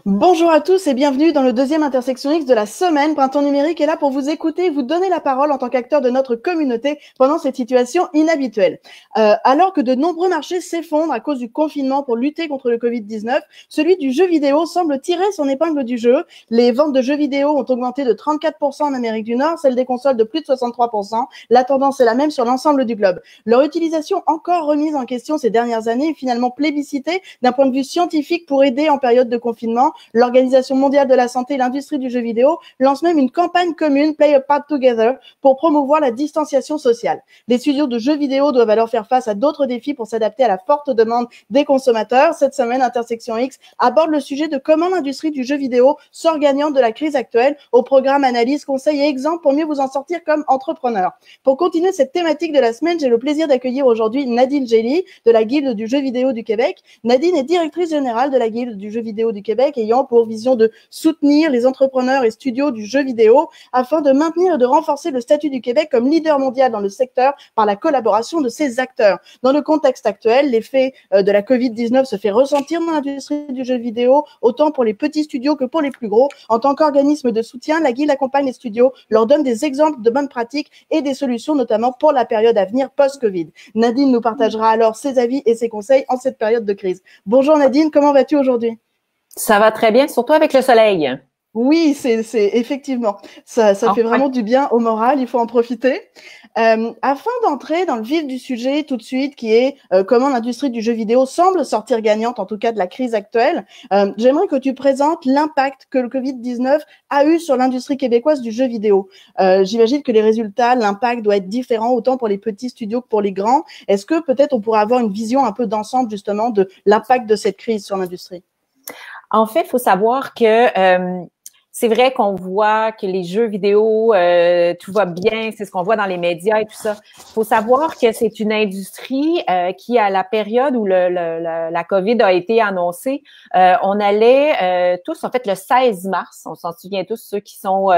Bonjour à tous et bienvenue dans le deuxième Intersection X de la semaine. Printemps numérique est là pour vous écouter et vous donner la parole en tant qu'acteur de notre communauté pendant cette situation inhabituelle. Alors que de nombreux marchés s'effondrent à cause du confinement pour lutter contre le Covid-19, celui du jeu vidéo semble tirer son épingle du jeu. Les ventes de jeux vidéo ont augmenté de 34% en Amérique du Nord, celles des consoles de plus de 63%. La tendance est la même sur l'ensemble du globe. Leur utilisation encore remise en question ces dernières années est finalement plébiscitée d'un point de vue scientifique pour aider en période de confinement. L'Organisation mondiale de la santé et l'industrie du jeu vidéo lance même une campagne commune Play Apart Together pour promouvoir la distanciation sociale. Les studios de jeux vidéo doivent alors faire face à d'autres défis pour s'adapter à la forte demande des consommateurs. Cette semaine, Intersection X aborde le sujet de comment l'industrie du jeu vidéo sort gagnante de la crise actuelle. Au programme analyse, conseils et exemples pour mieux vous en sortir comme entrepreneur. Pour continuer cette thématique de la semaine, j'ai le plaisir d'accueillir aujourd'hui Nadine Gély de la Guilde du jeu vidéo du Québec. Nadine est directrice générale de la Guilde du jeu vidéo du Québec, ayant pour vision de soutenir les entrepreneurs et studios du jeu vidéo afin de maintenir et de renforcer le statut du Québec comme leader mondial dans le secteur par la collaboration de ses acteurs. Dans le contexte actuel, l'effet de la Covid-19 se fait ressentir dans l'industrie du jeu vidéo, autant pour les petits studios que pour les plus gros. En tant qu'organisme de soutien, la Guilde accompagne les studios, leur donne des exemples de bonnes pratiques et des solutions, notamment pour la période à venir post-Covid. Nadine nous partagera alors ses avis et ses conseils en cette période de crise. Bonjour Nadine, comment vas-tu aujourd'hui ? Ça va très bien, surtout avec le soleil. Oui, c'est effectivement, ça fait vraiment du bien au moral, il faut en profiter. Afin d'entrer dans le vif du sujet tout de suite, qui est comment l'industrie du jeu vidéo semble sortir gagnante, en tout cas de la crise actuelle, j'aimerais que tu présentes l'impact que le Covid-19 a eu sur l'industrie québécoise du jeu vidéo. J'imagine que les résultats, l'impact doit être différent autant pour les petits studios que pour les grands. Est-ce que peut-être on pourrait avoir une vision un peu d'ensemble justement de l'impact de cette crise sur l'industrie? En fait, il faut savoir que c'est vrai qu'on voit que les jeux vidéo, tout va bien, c'est ce qu'on voit dans les médias et tout ça. Il faut savoir que c'est une industrie qui, à la période où la COVID a été annoncée, on allait tous, en fait, le 16 mars, on s'en souvient tous, ceux qui sont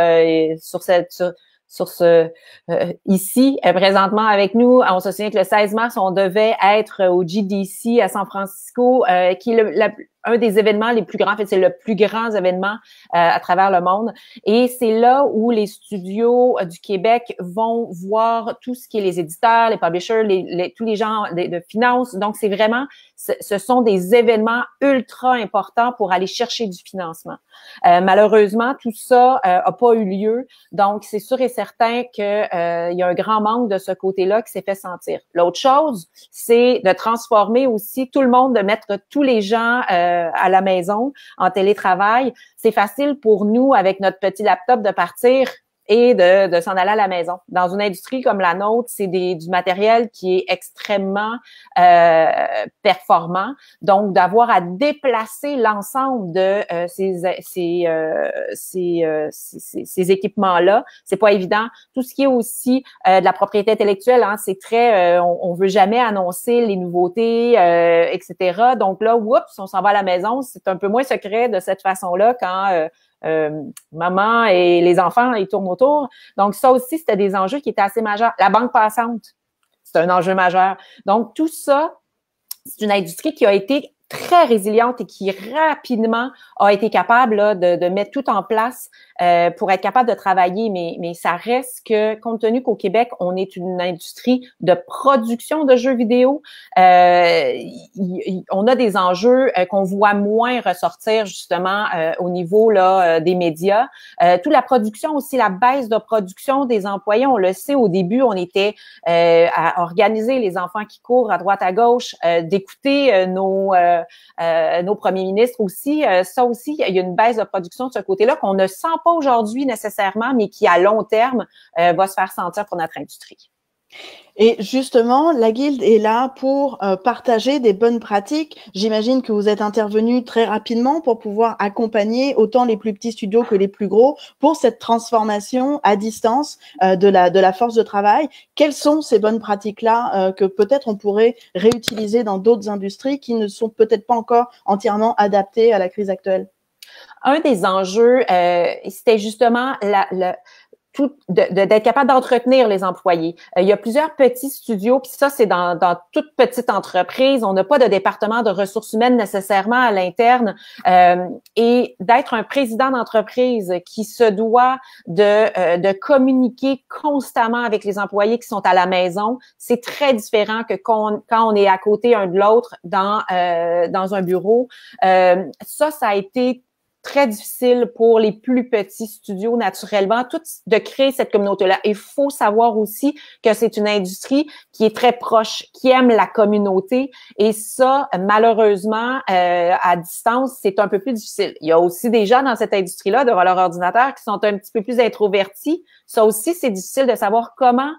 ici présentement avec nous, on se souvient que le 16 mars, on devait être au GDC à San Francisco, qui est un des événements les plus grands. En fait, c'est le plus grand événement à travers le monde. Et c'est là où les studios du Québec vont voir tout ce qui est les éditeurs, les publishers, tous les gens de finance. Donc, c'est vraiment, ce sont des événements ultra importants pour aller chercher du financement. Malheureusement, tout ça a pas eu lieu. Donc, c'est sûr et certain que il y a un grand manque de ce côté-là qui s'est fait sentir. L'autre chose, c'est de transformer aussi tout le monde, de mettre tous les gens à la maison, en télétravail. C'est facile pour nous, avec notre petit laptop, de partir et de s'en aller à la maison. Dans une industrie comme la nôtre, c'est du matériel qui est extrêmement performant. Donc, d'avoir à déplacer l'ensemble de ces équipements-là, c'est pas évident. Tout ce qui est aussi de la propriété intellectuelle, hein, c'est très, on veut jamais annoncer les nouveautés, etc. Donc là, oups, on s'en va à la maison. C'est un peu moins secret de cette façon-là quand maman et les enfants, ils tournent autour. Donc, ça aussi, c'était des enjeux qui étaient assez majeurs. La banque passante, c'est un enjeu majeur. Donc, tout ça, c'est une industrie qui a été très résiliente et qui rapidement a été capable là, de mettre tout en place pour être capable de travailler. Mais ça reste que, compte tenu qu'au Québec, on est une industrie de production de jeux vidéo, on a des enjeux qu'on voit moins ressortir justement au niveau là des médias. Toute la production aussi, la baisse de production des employés, on le sait, au début, on était à organiser les enfants qui courent à droite à gauche, d'écouter nos premiers ministres aussi. Ça aussi, il y a une baisse de production de ce côté-là qu'on ne sent pas aujourd'hui nécessairement, mais qui à long terme va se faire sentir pour notre industrie. Et justement, la Guilde est là pour partager des bonnes pratiques. J'imagine que vous êtes intervenu très rapidement pour pouvoir accompagner autant les plus petits studios que les plus gros pour cette transformation à distance de la force de travail. Quelles sont ces bonnes pratiques-là que peut-être on pourrait réutiliser dans d'autres industries qui ne sont peut-être pas encore entièrement adaptées à la crise actuelle? Un des enjeux, c'était justement d'être capable d'entretenir les employés. Il y a plusieurs petits studios, puis ça, c'est dans toute petite entreprise. On n'a pas de département de ressources humaines nécessairement à l'interne. Et d'être un président d'entreprise qui se doit de communiquer constamment avec les employés qui sont à la maison, c'est très différent que quand on est à côté un de l'autre dans un bureau. Ça a été très difficile pour les plus petits studios, naturellement, de créer cette communauté-là. Il faut savoir aussi que c'est une industrie qui est très proche, qui aime la communauté, et ça, malheureusement, à distance, c'est un peu plus difficile. Il y a aussi des gens dans cette industrie-là, devant leur ordinateur, qui sont un petit peu plus introvertis. Ça aussi, c'est difficile de savoir comment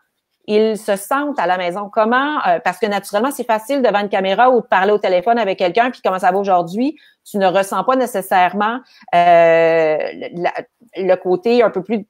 ils se sentent à la maison. Comment, parce que naturellement, c'est facile devant une caméra ou de parler au téléphone avec quelqu'un, puis comment ça va aujourd'hui, tu ne ressens pas nécessairement le côté un peu plus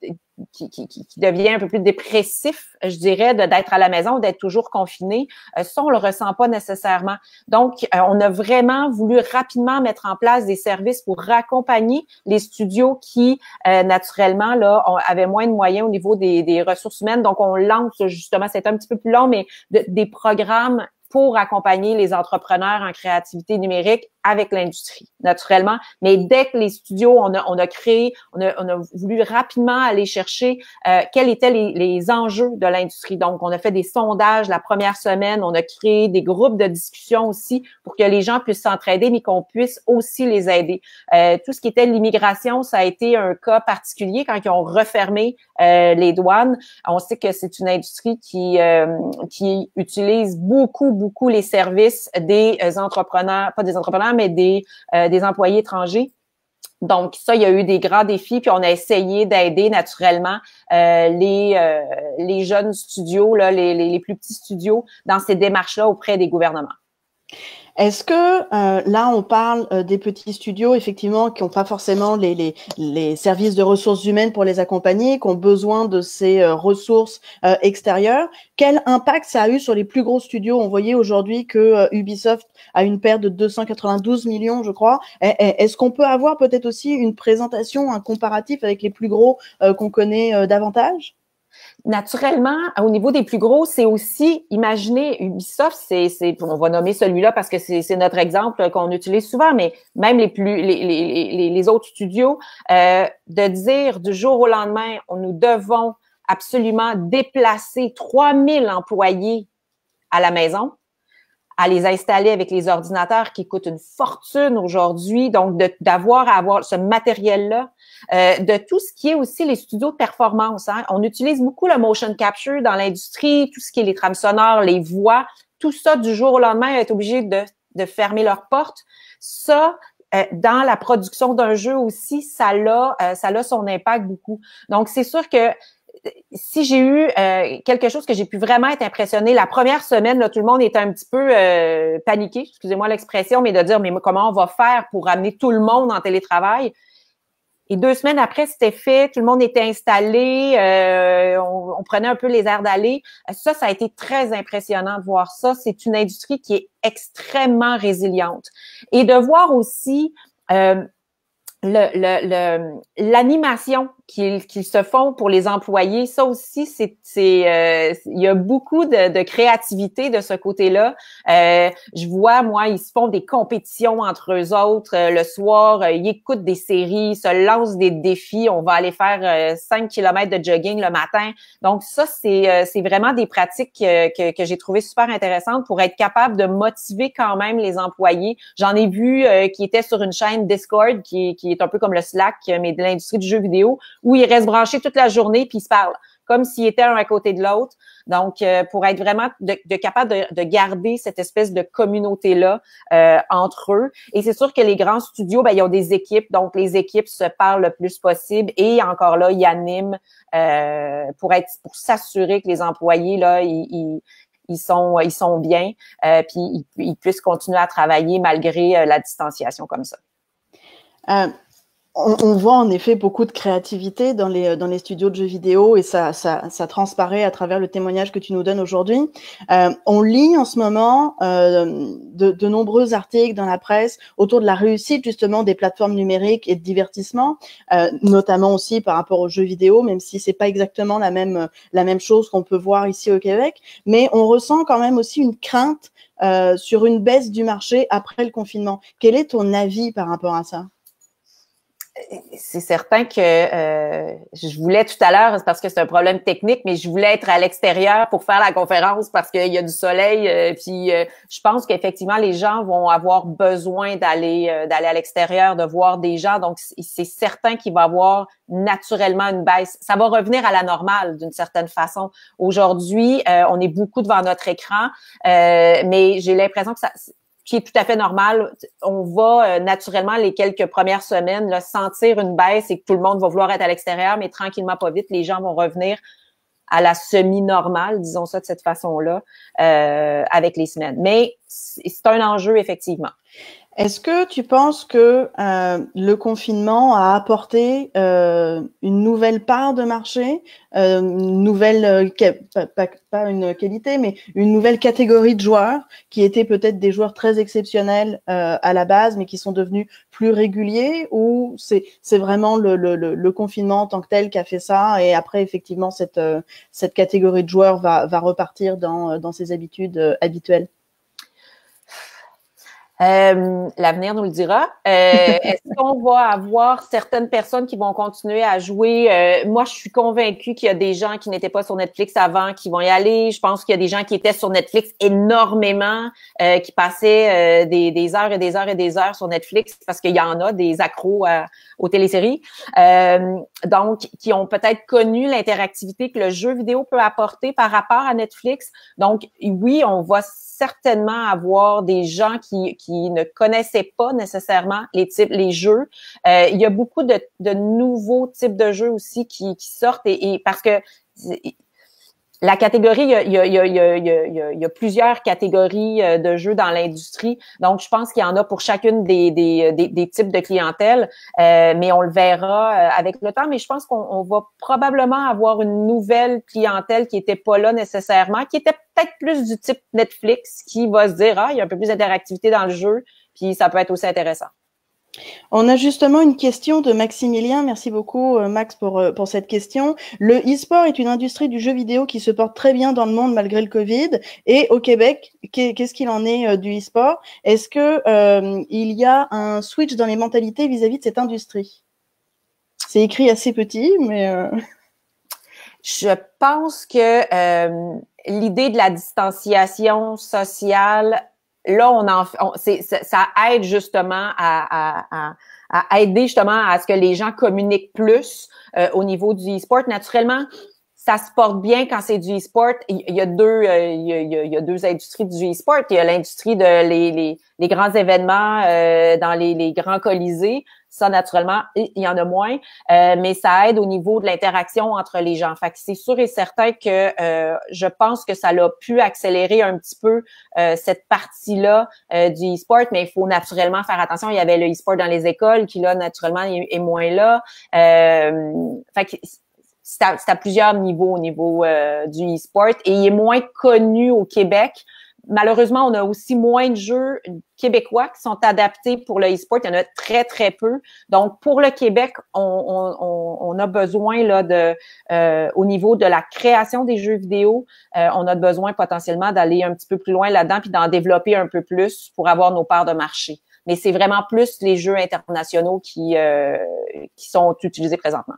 qui devient un peu plus dépressif, je dirais, d'être à la maison, d'être toujours confiné. Ça, on le ressent pas nécessairement. Donc, on a vraiment voulu rapidement mettre en place des services pour raccompagner les studios qui, naturellement, là, avaient moins de moyens au niveau des ressources humaines. Donc, on lance justement, c'est un petit peu plus long, mais des programmes pour accompagner les entrepreneurs en créativité numérique avec l'industrie, naturellement. Mais dès que les studios, on a voulu rapidement aller chercher quels étaient les enjeux de l'industrie. Donc, on a fait des sondages la première semaine, on a créé des groupes de discussion aussi pour que les gens puissent s'entraider, mais qu'on puisse aussi les aider. Tout ce qui était l'immigration, ça a été un cas particulier quand ils ont refermé les douanes. On sait que c'est une industrie qui utilise beaucoup les services des entrepreneurs, pas des entrepreneurs, mais des employés étrangers. Donc, ça, il y a eu des grands défis, puis on a essayé d'aider naturellement les jeunes studios, là, les plus petits studios dans ces démarches-là auprès des gouvernements. Est-ce que là, on parle des petits studios, effectivement, qui n'ont pas forcément les services de ressources humaines pour les accompagner, qui ont besoin de ces ressources extérieures. Quel impact ça a eu sur les plus gros studios? On voyait aujourd'hui que Ubisoft a une perte de 292 millions, je crois. Est-ce qu'on peut avoir peut-être aussi une présentation, un comparatif avec les plus gros qu'on connaît davantage? Naturellement, au niveau des plus gros, c'est aussi, imaginez, Ubisoft, on va nommer celui-là parce que c'est notre exemple qu'on utilise souvent, mais même les autres studios, de dire du jour au lendemain, nous devons absolument déplacer 3000 employés à la maison, à les installer avec les ordinateurs qui coûtent une fortune aujourd'hui, donc d'avoir à avoir ce matériel-là, de tout ce qui est aussi les studios de performance. Hein. On utilise beaucoup le motion capture dans l'industrie, tout ce qui est les trames sonores, les voix, tout ça du jour au lendemain est obligé de fermer leurs portes. Ça, dans la production d'un jeu aussi, ça a son impact beaucoup. Donc, c'est sûr que si j'ai eu quelque chose que j'ai pu vraiment être impressionnée, la première semaine, là, tout le monde était un petit peu paniqué, excusez-moi l'expression, mais de dire, mais comment on va faire pour amener tout le monde en télétravail? Et 2 semaines après, c'était fait, tout le monde était installé, on prenait un peu les airs d'aller. Ça a été très impressionnant de voir ça. C'est une industrie qui est extrêmement résiliente. Et de voir aussi l'animation qu'ils se font pour les employés, ça aussi, il y a beaucoup de créativité de ce côté-là. Je vois, moi, ils se font des compétitions entre eux autres le soir, ils écoutent des séries, ils se lancent des défis. On va aller faire 5 kilomètres de jogging le matin. Donc ça, c'est vraiment des pratiques que j'ai trouvées super intéressantes pour être capable de motiver quand même les employés. J'en ai vu qui étaient sur une chaîne Discord qui est un peu comme le Slack, mais de l'industrie du jeu vidéo, où ils restent branchés toute la journée puis ils se parlent comme s'ils étaient un à côté de l'autre. Donc, pour être vraiment capable de garder cette espèce de communauté-là entre eux. Et c'est sûr que les grands studios, ils ont des équipes, donc les équipes se parlent le plus possible et encore là, ils animent pour s'assurer que les employés, là, ils sont bien, puis ils puissent continuer à travailler malgré la distanciation comme ça. On voit en effet beaucoup de créativité dans les studios de jeux vidéo et ça transparaît à travers le témoignage que tu nous donnes aujourd'hui. On lit en ce moment de nombreux articles dans la presse autour de la réussite justement des plateformes numériques et de divertissement, notamment aussi par rapport aux jeux vidéo, même si c'est pas exactement la même chose qu'on peut voir ici au Québec, mais on ressent quand même aussi une crainte sur une baisse du marché après le confinement. Quel est ton avis par rapport à ça? C'est certain que je voulais tout à l'heure, c'est parce que c'est un problème technique, mais je voulais être à l'extérieur pour faire la conférence parce qu'il y a du soleil. Puis je pense qu'effectivement, les gens vont avoir besoin d'aller à l'extérieur, de voir des gens. Donc, c'est certain qu'il va y avoir naturellement une baisse. Ça va revenir à la normale d'une certaine façon. Aujourd'hui, on est beaucoup devant notre écran, mais j'ai l'impression que ça... qui est tout à fait normal. On va naturellement, les quelques premières semaines, là, sentir une baisse et que tout le monde va vouloir être à l'extérieur, mais tranquillement, pas vite, les gens vont revenir à la semi-normale, disons ça de cette façon-là, avec les semaines. Mais c'est un enjeu, effectivement. Est-ce que tu penses que le confinement a apporté une nouvelle part de marché, une nouvelle, pas une qualité, mais une nouvelle catégorie de joueurs qui étaient peut-être des joueurs très exceptionnels à la base, mais qui sont devenus plus réguliers, ou c'est vraiment le confinement en tant que tel qui a fait ça, et après effectivement cette catégorie de joueurs va repartir dans ses habitudes habituelles? L'avenir nous le dira. Est-ce qu'on va avoir certaines personnes qui vont continuer à jouer? Moi, je suis convaincue qu'il y a des gens qui n'étaient pas sur Netflix avant qui vont y aller. Je pense qu'il y a des gens qui étaient sur Netflix énormément, qui passaient des heures et des heures et des heures sur Netflix parce qu'il y en a des accros aux téléséries. Donc, qui ont peut-être connu l'interactivité que le jeu vidéo peut apporter par rapport à Netflix. Donc, oui, on va certainement avoir des gens qui ne connaissaient pas nécessairement les jeux. Il y a beaucoup de nouveaux types de jeux aussi qui sortent et parce que la catégorie, il y a plusieurs catégories de jeux dans l'industrie. Donc, je pense qu'il y en a pour chacune des types de clientèle, mais on le verra avec le temps. Mais je pense qu'on va probablement avoir une nouvelle clientèle qui était pas là nécessairement, qui était peut-être plus du type Netflix, qui va se dire, il y a un peu plus d'interactivité dans le jeu, puis ça peut être aussi intéressant. On a justement une question de Maximilien. Merci beaucoup, Max, pour cette question. Le e-sport est une industrie du jeu vidéo qui se porte très bien dans le monde malgré le Covid. Et au Québec, qu'est-ce qu'il en est du e-sport? Est-ce que il y a un switch dans les mentalités vis-à-vis de cette industrie? C'est écrit assez petit, mais... Je pense que l'idée de la distanciation sociale... Là, ça aide justement à aider justement à ce que les gens communiquent plus au niveau du e-sport. Naturellement, ça se porte bien quand c'est du e-sport. Il y a deux industries du e-sport. Il y a l'industrie de les grands événements dans les grands colisées. Ça, naturellement, il y en a moins, mais ça aide au niveau de l'interaction entre les gens. Fait que c'est sûr et certain que je pense que ça l'a pu accélérer un petit peu cette partie-là du e-sport, mais il faut naturellement faire attention. Il y avait le e-sport dans les écoles qui, là, naturellement, est moins là. Fait que c'est à plusieurs niveaux au niveau du e-sport et il est moins connu au Québec. Malheureusement, on a aussi moins de jeux québécois qui sont adaptés pour le e-sport. Il y en a très, très peu. Donc, pour le Québec, on a besoin là au niveau de la création des jeux vidéo, on a besoin potentiellement d'aller un petit peu plus loin là-dedans puis d'en développer un peu plus pour avoir nos parts de marché. Mais c'est vraiment plus les jeux internationaux qui sont utilisés présentement.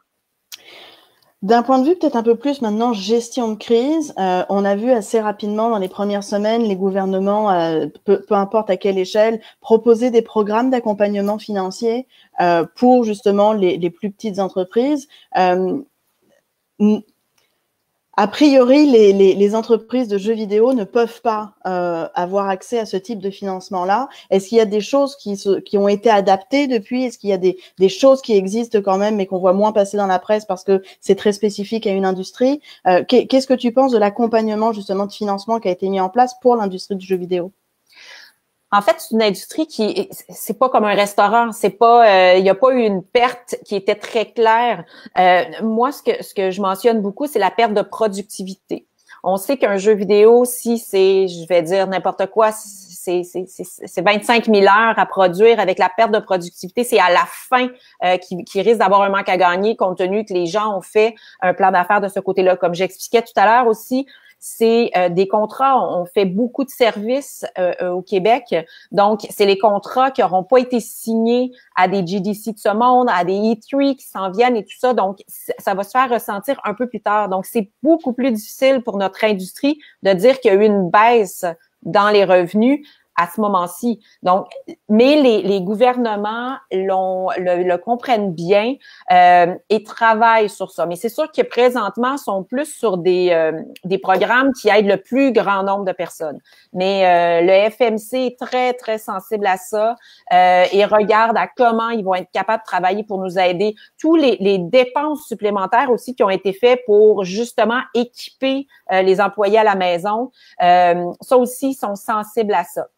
D'un point de vue peut-être un peu plus maintenant gestion de crise, on a vu assez rapidement dans les premières semaines les gouvernements, peu importe à quelle échelle, proposer des programmes d'accompagnement financier pour justement les plus petites entreprises. A priori, les entreprises de jeux vidéo ne peuvent pas avoir accès à ce type de financement-là. Est-ce qu'il y a des choses qui ont été adaptées depuis? Est-ce qu'il y a des choses qui existent quand même, mais qu'on voit moins passer dans la presse parce que c'est très spécifique à une industrie? Qu'est-ce que tu penses de l'accompagnement justement de financement qui a été mis en place pour l'industrie du jeu vidéo? En fait, c'est une industrie c'est pas comme un restaurant, c'est pas, il y a pas eu une perte qui était très claire. Moi, ce que je mentionne beaucoup, c'est la perte de productivité. On sait qu'un jeu vidéo, si c'est, je vais dire n'importe quoi, c'est 25 000 heures à produire avec la perte de productivité, c'est à la fin qui risque d'avoir un manque à gagner compte tenu que les gens ont fait un plan d'affaires de ce côté-là. Comme j'expliquais tout à l'heure aussi, c'est des contrats. On fait beaucoup de services au Québec. Donc, c'est les contrats qui n'auront pas été signés à des GDC de ce monde, à des E3 qui s'en viennent et tout ça. Donc, ça va se faire ressentir un peu plus tard. Donc, c'est beaucoup plus difficile pour notre industrie de dire qu'il y a eu une baisse dans les revenus à ce moment-ci. Donc, mais les gouvernements le comprennent bien et travaillent sur ça. Mais c'est sûr que présentement, sont plus sur des programmes qui aident le plus grand nombre de personnes. Mais le FMC est très, très sensible à ça et regarde à comment ils vont être capables de travailler pour nous aider. Tous les dépenses supplémentaires aussi qui ont été faites pour justement équiper les employés à la maison, ça aussi, sont sensibles à ça.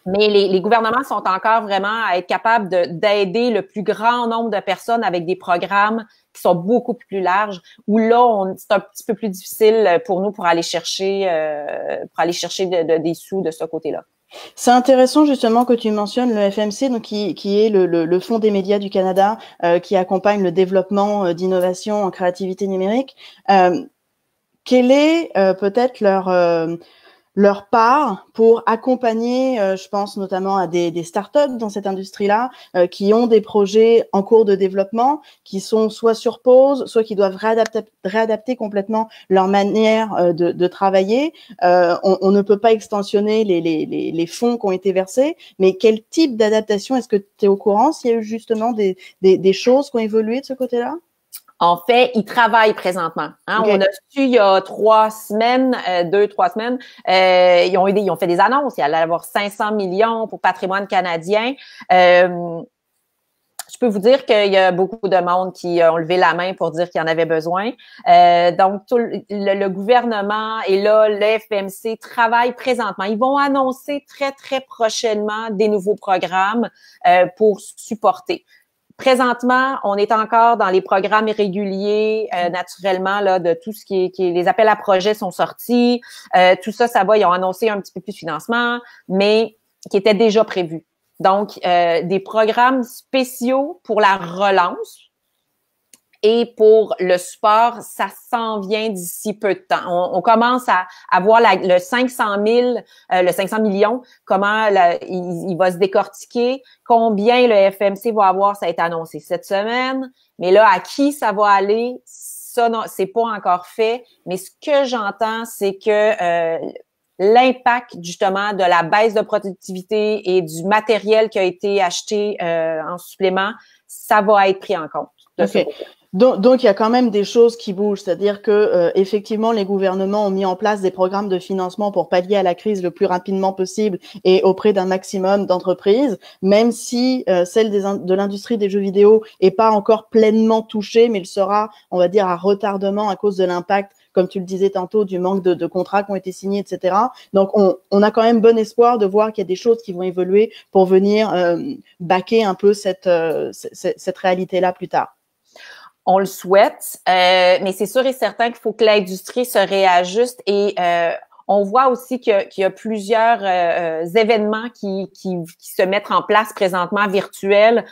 Mais les gouvernements sont encore vraiment à être capables d'aider le plus grand nombre de personnes avec des programmes qui sont beaucoup plus larges, où là, c'est un petit peu plus difficile pour nous pour aller chercher des sous de ce côté-là. C'est intéressant justement que tu mentionnes le FMC, donc qui est le Fonds des médias du Canada, qui accompagne le développement d'innovation en créativité numérique. Quelle est peut-être leur part pour accompagner, je pense notamment à des startups dans cette industrie-là, qui ont des projets en cours de développement, qui sont soit sur pause, soit qui doivent réadapter complètement leur manière de travailler. On ne peut pas extensionner les fonds qui ont été versés, mais quel type d'adaptation? Est-ce que tu es au courant s'il y a eu justement des choses qui ont évolué de ce côté-là? En fait, ils travaillent présentement. Hein? Okay. On a su il y a 3 semaines, 2-3 semaines, ils ont fait des annonces. Il allait avoir 500 millions pour Patrimoine canadien. Je peux vous dire qu'il y a beaucoup de monde qui ont levé la main pour dire qu'il y en avait besoin. Donc, le gouvernement et là, le FMC travaillent présentement. Ils vont annoncer très, très prochainement des nouveaux programmes pour supporter. Présentement, on est encore dans les programmes réguliers, naturellement, là, de tout ce qui est les appels à projets sont sortis. Tout ça, ça va. Ils ont annoncé un petit peu plus de financement, mais qui était déjà prévu. Donc, des programmes spéciaux pour la relance et pour le support, ça s'en vient d'ici peu de temps. On commence à voir le 500 millions, comment il va se décortiquer, combien le FMC va avoir, ça a été annoncé cette semaine, mais là, à qui ça va aller, ça, non, c'est pas encore fait, mais ce que j'entends, c'est que l'impact, justement, de la baisse de productivité et du matériel qui a été acheté en supplément, ça va être pris en compte. Okay. Donc, il y a quand même des choses qui bougent, c'est-à-dire que effectivement, les gouvernements ont mis en place des programmes de financement pour pallier à la crise le plus rapidement possible et auprès d'un maximum d'entreprises, même si celle de l'industrie des jeux vidéo est pas encore pleinement touchée, mais il sera, on va dire, à retardement à cause de l'impact, comme tu le disais tantôt, du manque de contrats qui ont été signés, etc. Donc, on a quand même bon espoir de voir qu'il y a des choses qui vont évoluer pour venir baquer un peu cette réalité-là plus tard. On le souhaite, mais c'est sûr et certain qu'il faut que l'industrie se réajuste et on voit aussi qu'il y a plusieurs événements qui se mettent en place présentement virtuels.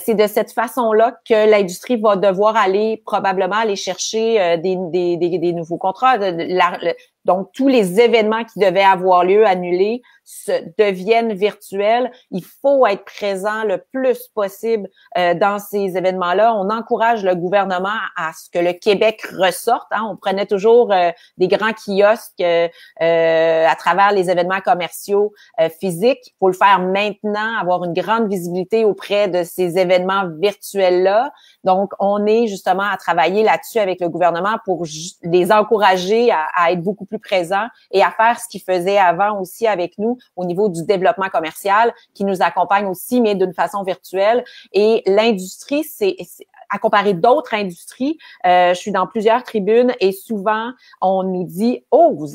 C'est de cette façon-là que l'industrie va devoir probablement aller chercher des nouveaux contrats. Donc, tous les événements qui devaient avoir lieu annulés deviennent virtuels. Il faut être présent le plus possible dans ces événements-là. On encourage le gouvernement à ce que le Québec ressorte. Hein. On prenait toujours des grands kiosques à travers les événements commerciaux physiques. Il faut le faire maintenant, avoir une grande visibilité auprès de ces événements virtuels-là. Donc, on est justement à travailler là-dessus avec le gouvernement pour les encourager à être beaucoup plus présents et à faire ce qu'ils faisaient avant aussi avec nous au niveau du développement commercial, qui nous accompagne aussi, mais d'une façon virtuelle. Et l'industrie, c'est à comparer d'autres industries, je suis dans plusieurs tribunes et souvent, on nous dit « Oh, vous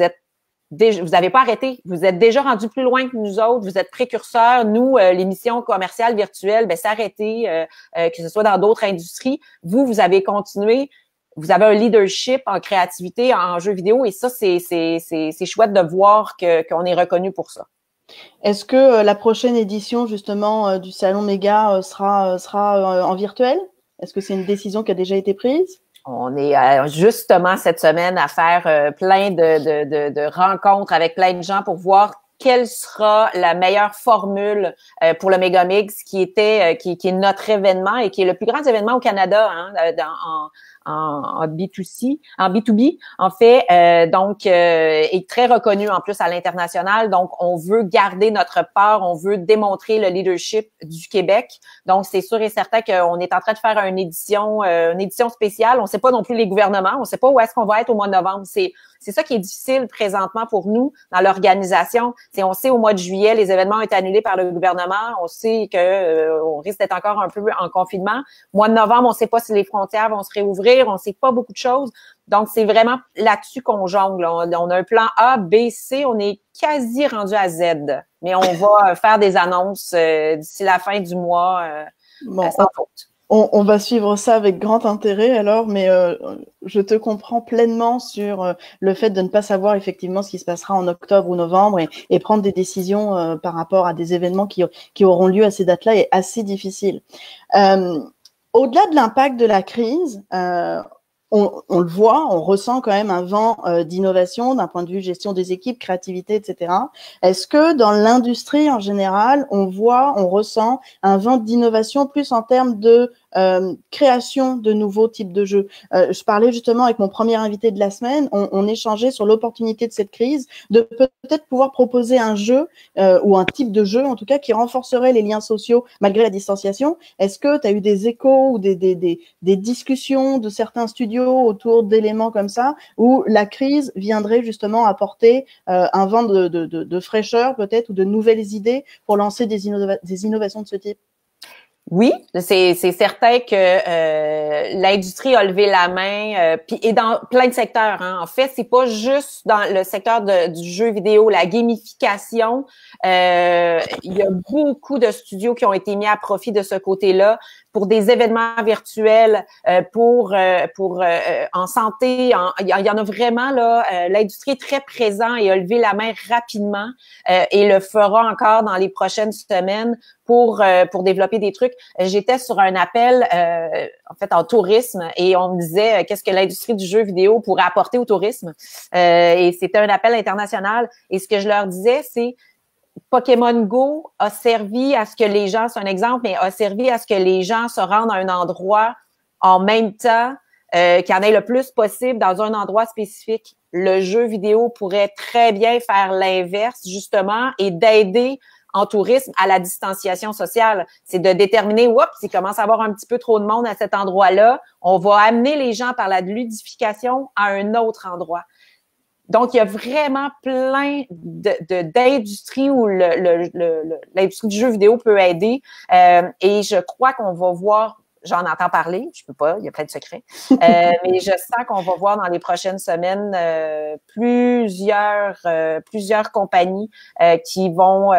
n'avez pas arrêté, vous êtes déjà rendu plus loin que nous autres, vous êtes précurseurs. Nous, l'émission commerciale virtuelle, c'est arrêté, que ce soit dans d'autres industries. Vous avez continué. Vous avez un leadership en créativité, en jeux vidéo, et ça, c'est chouette de voir qu'on est reconnu pour ça. » Est-ce que la prochaine édition, justement, du Salon Méga sera en virtuel? Est-ce que c'est une décision qui a déjà été prise? On est justement cette semaine à faire plein de rencontres avec plein de gens pour voir quelle sera la meilleure formule pour le Megamix qui est notre événement et qui est le plus grand événement au Canada en B2C, en B2B, en fait, est très reconnu en plus à l'international. Donc, on veut garder notre part, on veut démontrer le leadership du Québec. Donc, c'est sûr et certain qu'on est en train de faire une édition spéciale. On ne sait pas non plus les gouvernements, on ne sait pas où est-ce qu'on va être au mois de novembre. C'est ça qui est difficile présentement pour nous dans l'organisation. On sait au mois de juillet, les événements ont été annulés par le gouvernement. On sait que on risque d'être encore un peu en confinement. Mois de novembre, on ne sait pas si les frontières vont se réouvrir. On ne sait pas beaucoup de choses. Donc, c'est vraiment là-dessus qu'on jongle. On a un plan A, B, C. On est quasi rendu à Z. Mais on va faire des annonces d'ici la fin du mois sans faute. On va suivre ça avec grand intérêt alors, mais je te comprends pleinement sur le fait de ne pas savoir effectivement ce qui se passera en octobre ou novembre et prendre des décisions par rapport à des événements qui auront lieu à ces dates-là est assez difficile. Au-delà de l'impact de la crise, on le voit, on ressent quand même un vent d'innovation d'un point de vue gestion des équipes, créativité, etc. Est-ce que dans l'industrie en général, on ressent un vent d'innovation plus en termes de création de nouveaux types de jeux? Je parlais justement avec mon premier invité de la semaine, on échangeait sur l'opportunité de cette crise de peut-être pouvoir proposer un jeu ou un type de jeu en tout cas qui renforcerait les liens sociaux malgré la distanciation. Est-ce que tu as eu des échos ou des discussions de certains studios autour d'éléments comme ça où la crise viendrait justement apporter un vent de fraîcheur peut-être ou de nouvelles idées pour lancer des innovations de ce type? Oui, c'est certain que l'industrie a levé la main, et dans plein de secteurs. Hein. En fait, c'est pas juste dans le secteur du jeu vidéo, la gamification. Il y a beaucoup de studios qui ont été mis à profit de ce côté-là pour des événements virtuels, pour en santé. Il y en a vraiment là. L'industrie est très présente et a levé la main rapidement et le fera encore dans les prochaines semaines pour développer des trucs. J'étais sur un appel en fait en tourisme et on me disait qu'est-ce que l'industrie du jeu vidéo pourrait apporter au tourisme et c'était un appel international et ce que je leur disais c'est Pokémon Go a servi à ce que les gens, c'est un exemple, mais a servi à ce que les gens se rendent à un endroit en même temps qu'il y en ait le plus possible dans un endroit spécifique. Le jeu vidéo pourrait très bien faire l'inverse, justement, et d'aider en tourisme à la distanciation sociale. C'est de déterminer, oups, s'il commence à avoir un petit peu trop de monde à cet endroit-là, on va amener les gens par la ludification à un autre endroit. Donc, il y a vraiment plein d'industries où l'industrie du jeu vidéo peut aider. Et je crois qu'on va voir, j'en entends parler, je peux pas, il y a plein de secrets, mais je sens qu'on va voir dans les prochaines semaines plusieurs compagnies qui vont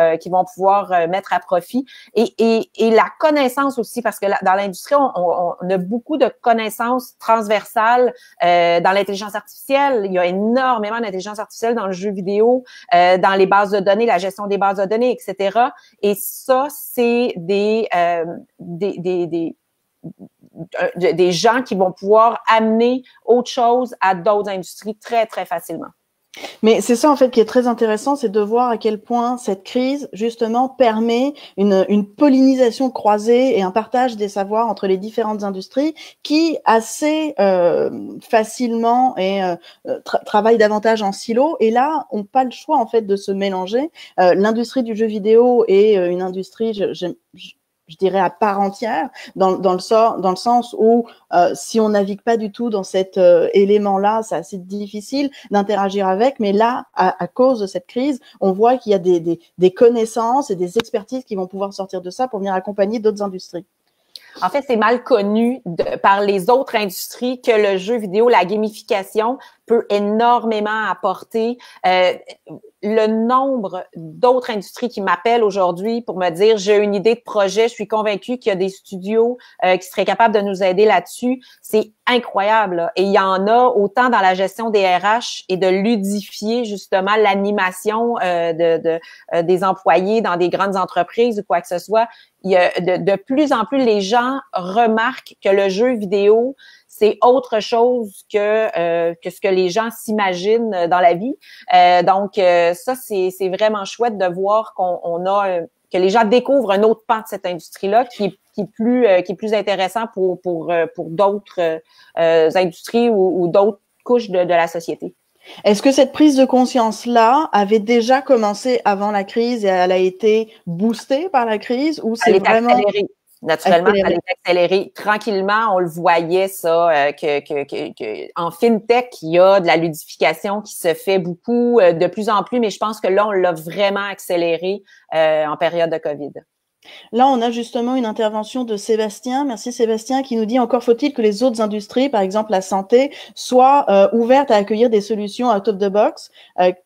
pouvoir mettre à profit et la connaissance aussi, parce que dans l'industrie, on a beaucoup de connaissances transversales dans l'intelligence artificielle. Il y a énormément d'intelligence artificielle dans le jeu vidéo, dans les bases de données, la gestion des bases de données, etc. Et ça, c'est des gens qui vont pouvoir amener autre chose à d'autres industries très, très facilement. Mais c'est ça, en fait, qui est très intéressant, c'est de voir à quel point cette crise, justement, permet une pollinisation croisée et un partage des savoirs entre les différentes industries qui, assez facilement travaillent davantage en silo. Et là, ont pas le choix, en fait, de se mélanger. L'industrie du jeu vidéo est une industrie, je dirais à part entière, dans le sens où si on navigue pas du tout dans cet élément-là, c'est assez difficile d'interagir avec. Mais là, à cause de cette crise, on voit qu'il y a des connaissances et des expertises qui vont pouvoir sortir de ça pour venir accompagner d'autres industries. En fait, c'est mal connu par les autres industries que le jeu vidéo, la gamification peut énormément apporter. Le nombre d'autres industries qui m'appellent aujourd'hui pour me dire j'ai une idée de projet, je suis convaincue qu'il y a des studios qui seraient capables de nous aider là-dessus, c'est incroyable. Là. Et il y en a autant dans la gestion des RH et de ludifier justement l'animation des employés dans des grandes entreprises ou quoi que ce soit. Il y a de plus en plus les gens remarquent que le jeu vidéo c'est autre chose que ce que les gens s'imaginent dans la vie. Donc ça c'est vraiment chouette de voir que les gens découvrent un autre pan de cette industrie-là qui est plus intéressant pour d'autres industries ou d'autres couches de la société. Est-ce que cette prise de conscience-là avait déjà commencé avant la crise et elle a été boostée par la crise ou c'est vraiment accélérée? Naturellement, ça allait accélérer tranquillement. On le voyait, ça, que en FinTech, il y a de la ludification qui se fait beaucoup, de plus en plus, mais je pense que là, on l'a vraiment accéléré en période de COVID. Là, on a justement une intervention de Sébastien. Merci Sébastien qui nous dit encore faut-il que les autres industries, par exemple la santé, soient ouvertes à accueillir des solutions out of the box.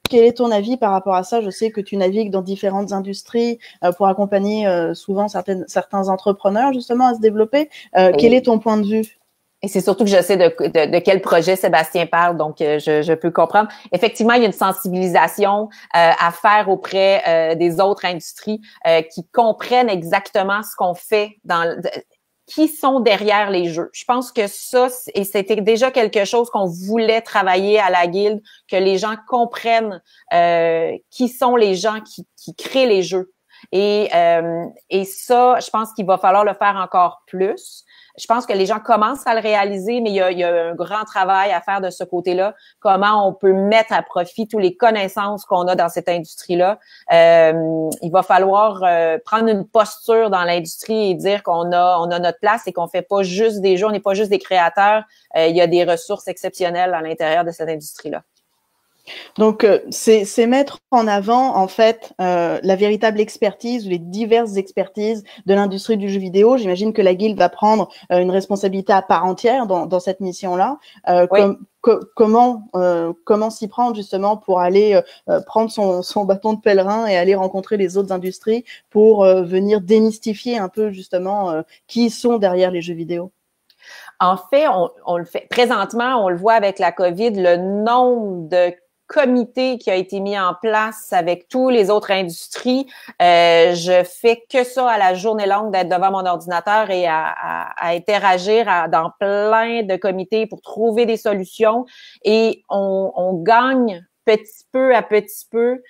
Quel est ton avis par rapport à ça? Je sais que tu navigues dans différentes industries pour accompagner souvent certains entrepreneurs justement à se développer. Quel est ton point de vue? Et c'est surtout que je sais de quel projet Sébastien parle, donc je peux comprendre. Effectivement, il y a une sensibilisation à faire auprès des autres industries qui comprennent exactement ce qu'on fait qui sont derrière les jeux. Je pense que ça, et c'était déjà quelque chose qu'on voulait travailler à la Guilde, que les gens comprennent qui sont les gens qui créent les jeux. Et ça, je pense qu'il va falloir le faire encore plus. Je pense que les gens commencent à le réaliser, mais il y a un grand travail à faire de ce côté-là. Comment on peut mettre à profit toutes les connaissances qu'on a dans cette industrie-là. Il va falloir prendre une posture dans l'industrie et dire qu'on a notre place et qu'on fait pas juste des jeux, on n'est pas juste des créateurs. Il y a des ressources exceptionnelles à l'intérieur de cette industrie-là. Donc, c'est mettre en avant, en fait, la véritable expertise ou les diverses expertises de l'industrie du jeu vidéo. J'imagine que la Guilde va prendre une responsabilité à part entière dans cette mission-là. Oui. Comment s'y prendre justement pour aller prendre son bâton de pèlerin et aller rencontrer les autres industries pour venir démystifier un peu justement qui sont derrière les jeux vidéo? En fait, on le fait. Présentement, on le voit avec la COVID, le nombre de comité qui a été mis en place avec tous les autres industries. Je fais que ça à la journée longue d'être devant mon ordinateur et à interagir dans plein de comités pour trouver des solutions. Et on gagne à petit peu,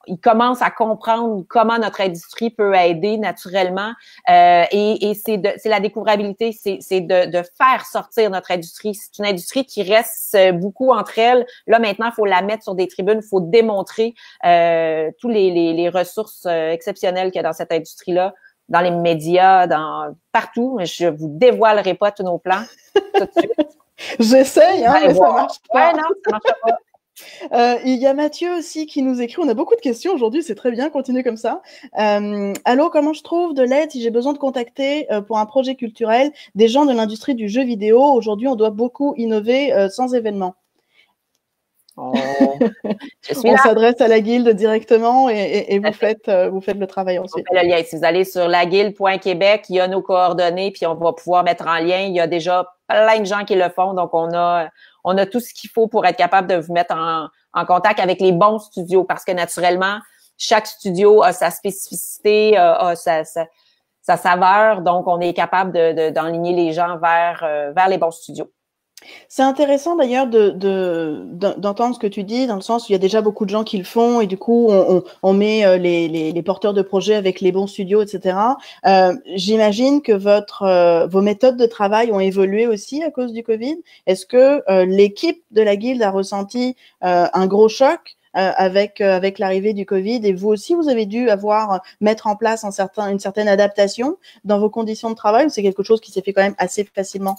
ils commencent à comprendre comment notre industrie peut aider naturellement. Et c'est la découvrabilité, c'est de faire sortir notre industrie. C'est une industrie qui reste beaucoup entre elles. Là, maintenant, il faut la mettre sur des tribunes, il faut démontrer tous les ressources exceptionnelles qu'il y a dans cette industrie-là, dans les médias, partout. Je vous dévoilerai pas tous nos plans tout de suite. J'essaye, hein, mais ça marche pas. Ouais, non, ça marche pas. Il y a Mathieu aussi qui nous écrit. On a beaucoup de questions aujourd'hui, c'est très bien, continuez comme ça. Allô, comment je trouve de l'aide si j'ai besoin de contacter pour un projet culturel des gens de l'industrie du jeu vidéo? Aujourd'hui, on doit beaucoup innover sans événements. On s'adresse à la guilde directement et vous faites le travail ensuite. On fait le lien. Si vous allez sur laguilde.québec, il y a nos coordonnées, puis on va pouvoir mettre en lien. Il y a déjà plein de gens qui le font, donc on a tout ce qu'il faut pour être capable de vous mettre en contact avec les bons studios, parce que naturellement, chaque studio a sa spécificité, a sa saveur, donc on est capable d'enligner les gens vers les bons studios. C'est intéressant d'ailleurs d'entendre ce que tu dis, dans le sens où il y a déjà beaucoup de gens qui le font et du coup on met les porteurs de projets avec les bons studios, etc. J'imagine que vos méthodes de travail ont évolué aussi à cause du Covid. Est-ce que l'équipe de la Guilde a ressenti un gros choc avec l'arrivée du Covid, et vous aussi vous avez dû mettre en place une certaine adaptation dans vos conditions de travail, ou c'est quelque chose qui s'est fait quand même assez facilement?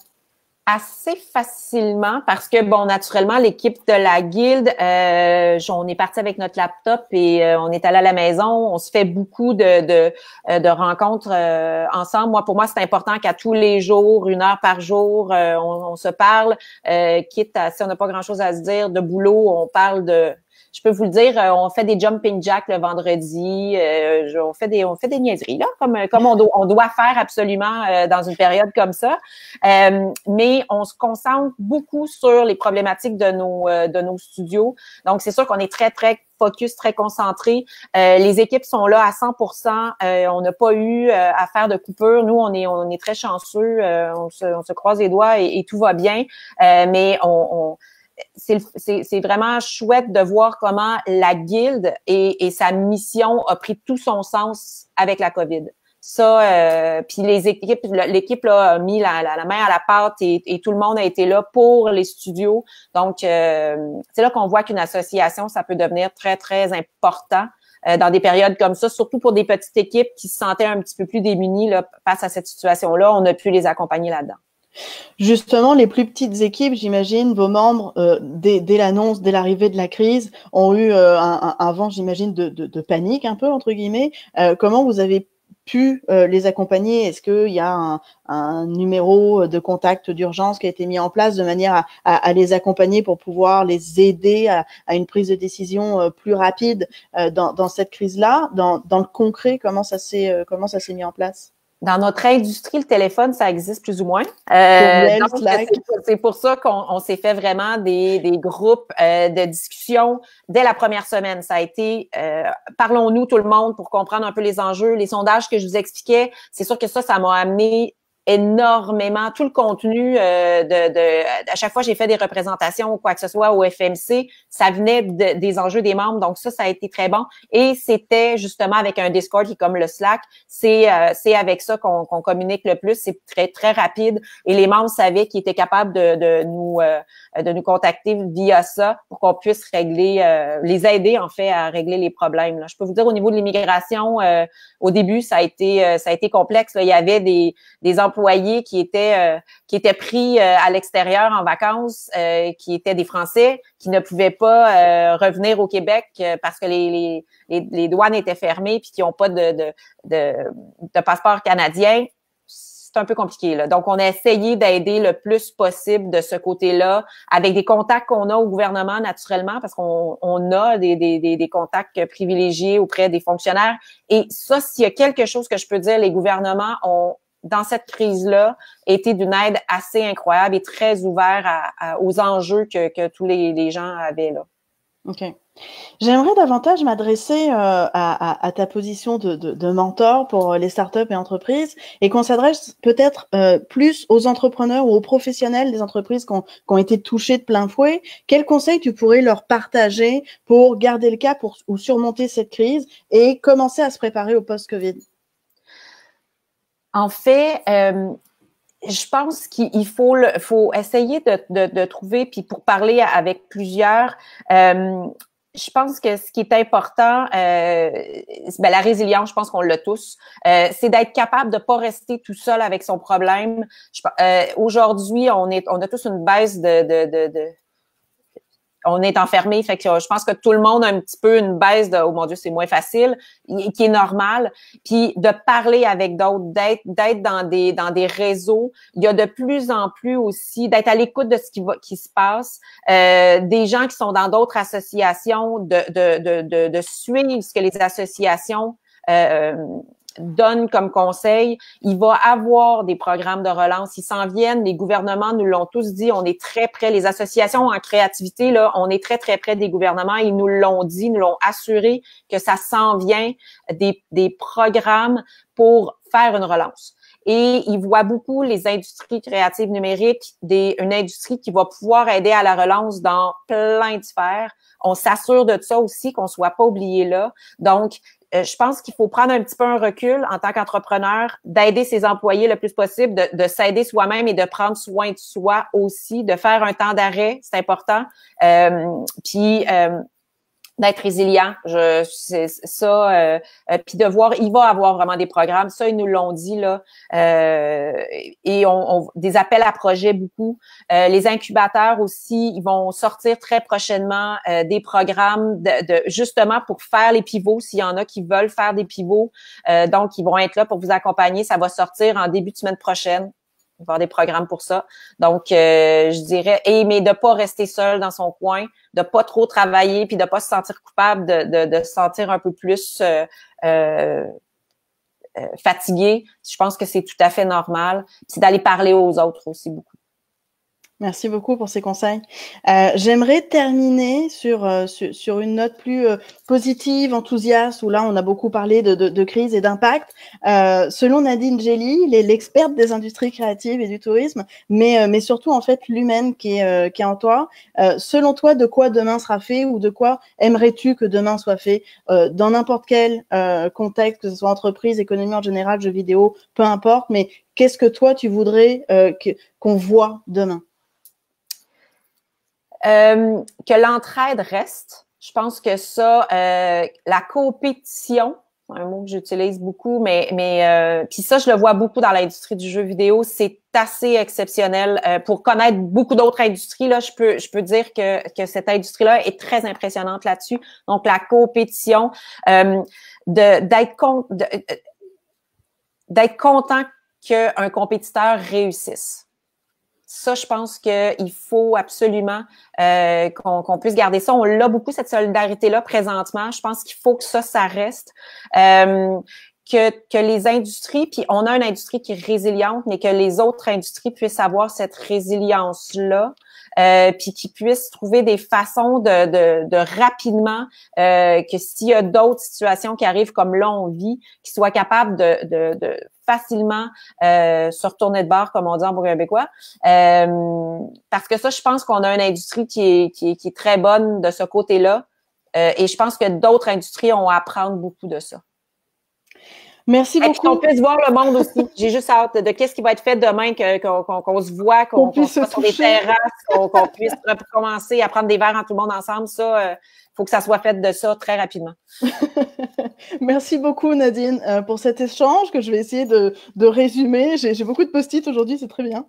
Assez facilement, parce que, bon, naturellement, l'équipe de la Guilde, on est parti avec notre laptop et on est allé à la maison. On se fait beaucoup de rencontres ensemble. Pour moi, c'est important qu'à tous les jours, 1 heure par jour, on se parle, quitte à, si on n'a pas grand-chose à se dire, de boulot, on parle je peux vous le dire, on fait des jumping jacks le vendredi, on fait des niaiseries là, comme on doit faire absolument dans une période comme ça. Mais on se concentre beaucoup sur les problématiques de nos studios. Donc c'est sûr qu'on est très très focus, très concentré. Les équipes sont là à 100%. On n'a pas eu à faire de coupure. Nous, on est très chanceux. On se croise les doigts et tout va bien. Mais c'est vraiment chouette de voir comment la Guilde et sa mission a pris tout son sens avec la COVID. Ça, puis l'équipe là, a mis la main à la pâte et tout le monde a été là pour les studios. Donc, c'est là qu'on voit qu'une association, ça peut devenir très, très important dans des périodes comme ça, surtout pour des petites équipes qui se sentaient un petit peu plus démunies là, face à cette situation-là. On a pu les accompagner là-dedans. Justement, les plus petites équipes, j'imagine, vos membres, dès l'annonce, dès l'arrivée de la crise, ont eu un vent, j'imagine, de panique un peu, entre guillemets. Comment vous avez pu les accompagner? Est-ce qu'il y a un numéro de contact d'urgence qui a été mis en place de manière à les accompagner pour pouvoir les aider à une prise de décision plus rapide dans cette crise-là? Dans le concret, comment ça s'est mis en place? Dans notre industrie, le téléphone, ça existe plus ou moins. C'est pour ça qu'on s'est fait vraiment des groupes de discussion dès la première semaine. Ça a été parlons-nous tout le monde pour comprendre un peu les enjeux. Les sondages que je vous expliquais, c'est sûr que ça m'a amené énormément tout le contenu à chaque fois j'ai fait des représentations ou quoi que ce soit au FMC, ça venait des enjeux des membres, donc ça a été très bon et c'était justement avec un Discord qui est comme le Slack, c'est avec ça qu'on communique le plus, c'est très très rapide et les membres savaient qu'ils étaient capables de nous contacter via ça pour qu'on puisse régler les aider en fait à régler les problèmes là. Je peux vous dire au niveau de l'immigration au début ça a été complexe là. Il y avait des employés qui étaient pris à l'extérieur en vacances, qui étaient des Français, qui ne pouvaient pas revenir au Québec parce que les douanes étaient fermées puis qui n'ont pas de passeport canadien. C'est un peu compliqué, là. Donc, on a essayé d'aider le plus possible de ce côté-là, avec des contacts qu'on a au gouvernement, naturellement, parce qu'on a des contacts privilégiés auprès des fonctionnaires. Et ça, s'il y a quelque chose que je peux dire, les gouvernements ont dans cette crise-là, été d'une aide assez incroyable et très ouvert aux enjeux que tous les gens avaient là. OK. J'aimerais davantage m'adresser à ta position de mentor pour les startups et entreprises et qu'on s'adresse peut-être plus aux entrepreneurs ou aux professionnels des entreprises qui ont été touchés de plein fouet. Quels conseils tu pourrais leur partager pour garder le cap ou surmonter cette crise et commencer à se préparer au post-Covid? En fait, je pense qu'il faut essayer de trouver, puis pour parler avec plusieurs, je pense que ce qui est important, la résilience, je pense qu'on l'a tous, c'est d'être capable de pas rester tout seul avec son problème. Aujourd'hui, on a tous une baisse on est enfermé, fait que je pense que tout le monde a un petit peu une baisse de oh mon Dieu, c'est moins facile, qui est normal. Puis de parler avec d'autres, d'être dans des réseaux, il y a de plus en plus aussi d'être à l'écoute de ce qui se passe, des gens qui sont dans d'autres associations, de suivre ce que les associations donne comme conseil. Il va avoir des programmes de relance. Ils s'en viennent. Les gouvernements nous l'ont tous dit. On est très près. Les associations en créativité, là, on est très, très près des gouvernements. Ils nous l'ont dit, nous l'ont assuré que ça s'en vient des programmes pour faire une relance. Et ils voient beaucoup les industries créatives numériques, une industrie qui va pouvoir aider à la relance dans plein de sphères. On s'assure de ça aussi, qu'on soit pas oublié là. Donc, je pense qu'il faut prendre un petit peu un recul en tant qu'entrepreneur, d'aider ses employés le plus possible, de s'aider soi-même et de prendre soin de soi aussi, de faire un temps d'arrêt, c'est important. Puis d'être résilient, c'est ça. Puis de voir, il va avoir vraiment des programmes, ça ils nous l'ont dit là, et des appels à projets beaucoup. Les incubateurs aussi, ils vont sortir très prochainement des programmes justement pour faire les pivots, s'il y en a qui veulent faire des pivots, donc ils vont être là pour vous accompagner. Ça va sortir en début de semaine prochaine. Il va y avoir des programmes pour ça. Donc, je dirais, mais de pas rester seul dans son coin, de pas trop travailler, puis de pas se sentir coupable, de se sentir un peu plus fatigué. Je pense que c'est tout à fait normal. C'est d'aller parler aux autres aussi beaucoup. Merci beaucoup pour ces conseils. J'aimerais terminer sur une note plus positive, enthousiaste, où là, on a beaucoup parlé de crise et d'impact. Selon Nadine Gelly, l'experte des industries créatives et du tourisme, mais surtout, en fait, l'humaine qui est en toi. Selon toi, de quoi demain sera fait ou de quoi aimerais-tu que demain soit fait dans n'importe quel contexte, que ce soit entreprise, économie en général, jeux vidéo, peu importe, mais qu'est-ce que toi, tu voudrais qu'on voit demain? Que l'entraide reste. Je pense que ça, la compétition, c'est un mot que j'utilise beaucoup, mais puis ça, je le vois beaucoup dans l'industrie du jeu vidéo. C'est assez exceptionnel. Pour connaître beaucoup d'autres industries, là, je peux dire que cette industrie-là est très impressionnante là-dessus. Donc, la compétition, d'être content qu'un compétiteur réussisse. Ça, je pense qu'il faut absolument qu'on puisse garder ça. On l'a beaucoup, cette solidarité-là, présentement. Je pense qu'il faut que ça reste. Que les industries, puis on a une industrie qui est résiliente, mais que les autres industries puissent avoir cette résilience-là, puis qu'ils puissent trouver des façons de rapidement, que s'il y a d'autres situations qui arrivent comme là on vit, qu'ils soient capables de facilement se retourner de bord, comme on dit en bon québécois. Parce que ça, je pense qu'on a une industrie qui est très bonne de ce côté-là. Et je pense que d'autres industries ont à apprendre beaucoup de ça. Merci beaucoup. Et qu'on puisse voir le monde aussi. J'ai juste hâte de qu'est-ce qui va être fait demain, qu'on se voit, qu'on soit sur des terrasses, qu'on puisse recommencer à prendre des verres en tout le monde ensemble. Ça, faut que ça soit fait de ça très rapidement. Merci beaucoup Nadine pour cet échange que je vais essayer de résumer. J'ai beaucoup de post-it aujourd'hui, c'est très bien.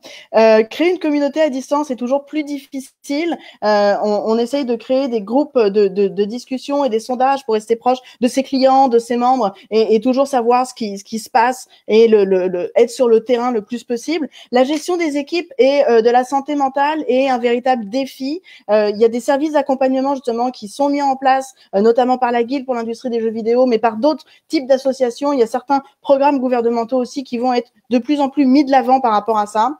Créer une communauté à distance est toujours plus difficile. On essaye de créer des groupes de discussion et des sondages pour rester proche de ses clients, de ses membres et toujours savoir ce qui se passe et être sur le terrain le plus possible. La gestion des équipes et de la santé mentale est un véritable défi. Il y a des services d'accompagnement justement qui sont mis en place, notamment par la Guilde pour l'industrie des jeux vidéo, mais par d'autres types d'associations. Il y a certains programmes gouvernementaux aussi qui vont être de plus en plus mis de l'avant par rapport à ça.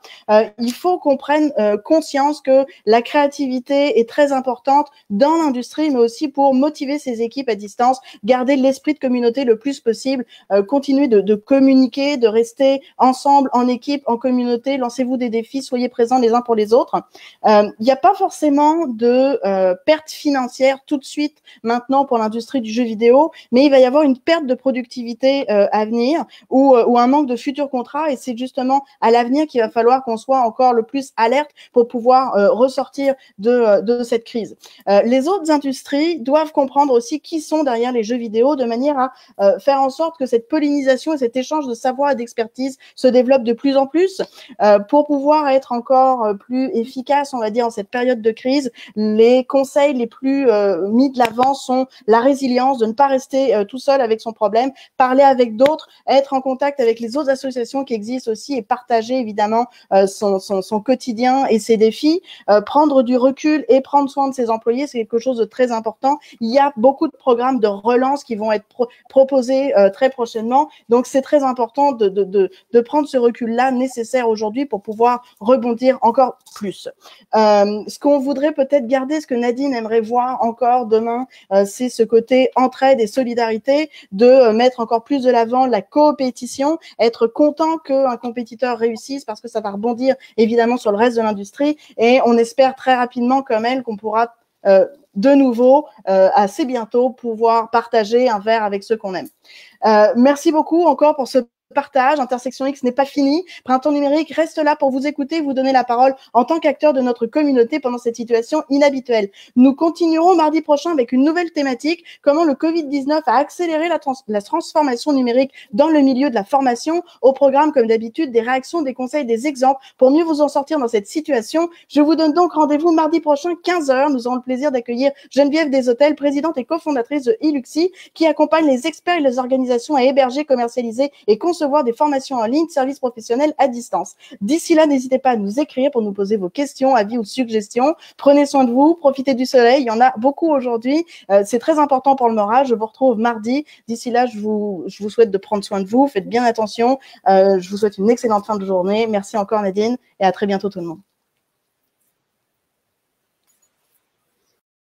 Il faut qu'on prenne conscience que la créativité est très importante dans l'industrie, mais aussi pour motiver ces équipes à distance, garder l'esprit de communauté le plus possible, continuer de communiquer, de rester ensemble, en équipe, en communauté, lancez-vous des défis, soyez présents les uns pour les autres. Il n'y a pas forcément de perte financière tout de suite maintenant pour l'industrie du jeu vidéo, mais il va y avoir une perte de productivité à venir ou un manque de futurs contrats, et c'est justement à l'avenir qu'il va falloir qu'on soit encore le plus alerte pour pouvoir ressortir de cette crise. Les autres industries doivent comprendre aussi qui sont derrière les jeux vidéo de manière à faire en sorte que cette pollinisation et cet échange de savoir et d'expertise se développe de plus en plus pour pouvoir être encore plus efficace, on va dire, en cette période de crise. Les conseils les plus mis de l'avant sont la résilience, de ne pas rester tout seul avec son problème, parler avec d'autres, être en contact avec les autres associations qui existent aussi et partager évidemment son quotidien et ses défis, prendre du recul et prendre soin de ses employés, c'est quelque chose de très important. Il y a beaucoup de programmes de relance qui vont être proposés très prochainement, donc c'est très important de prendre ce recul-là nécessaire aujourd'hui pour pouvoir rebondir encore plus. Ce qu'on voudrait peut-être garder, ce que Nadine aimerait voir encore demain, c'est ce côté entraide et solidarité, de mettre encore plus de l'avant la coopétition, être content qu'un compétiteur réussisse parce que ça va rebondir évidemment sur le reste de l'industrie, et on espère très rapidement comme elle qu'on pourra de nouveau, assez bientôt, pouvoir partager un verre avec ceux qu'on aime. Merci beaucoup encore pour ce partage. Intersection X n'est pas fini. Printemps numérique reste là pour vous écouter, vous donner la parole en tant qu'acteur de notre communauté pendant cette situation inhabituelle. Nous continuerons mardi prochain avec une nouvelle thématique, comment le Covid-19 a accéléré la transformation numérique dans le milieu de la formation. Au programme, comme d'habitude, des réactions, des conseils, des exemples pour mieux vous en sortir dans cette situation. Je vous donne donc rendez-vous mardi prochain, 15h. Nous aurons le plaisir d'accueillir Geneviève Deshôtels, présidente et cofondatrice de Iluxi, qui accompagne les experts et les organisations à héberger, commercialiser et concevoir des formations en ligne, services professionnels à distance. D'ici là, n'hésitez pas à nous écrire pour nous poser vos questions, avis ou suggestions. Prenez soin de vous, profitez du soleil. Il y en a beaucoup aujourd'hui. C'est très important pour le moral. Je vous retrouve mardi. D'ici là, je vous souhaite de prendre soin de vous. Faites bien attention. Je vous souhaite une excellente fin de journée. Merci encore Nadine et à très bientôt tout le monde.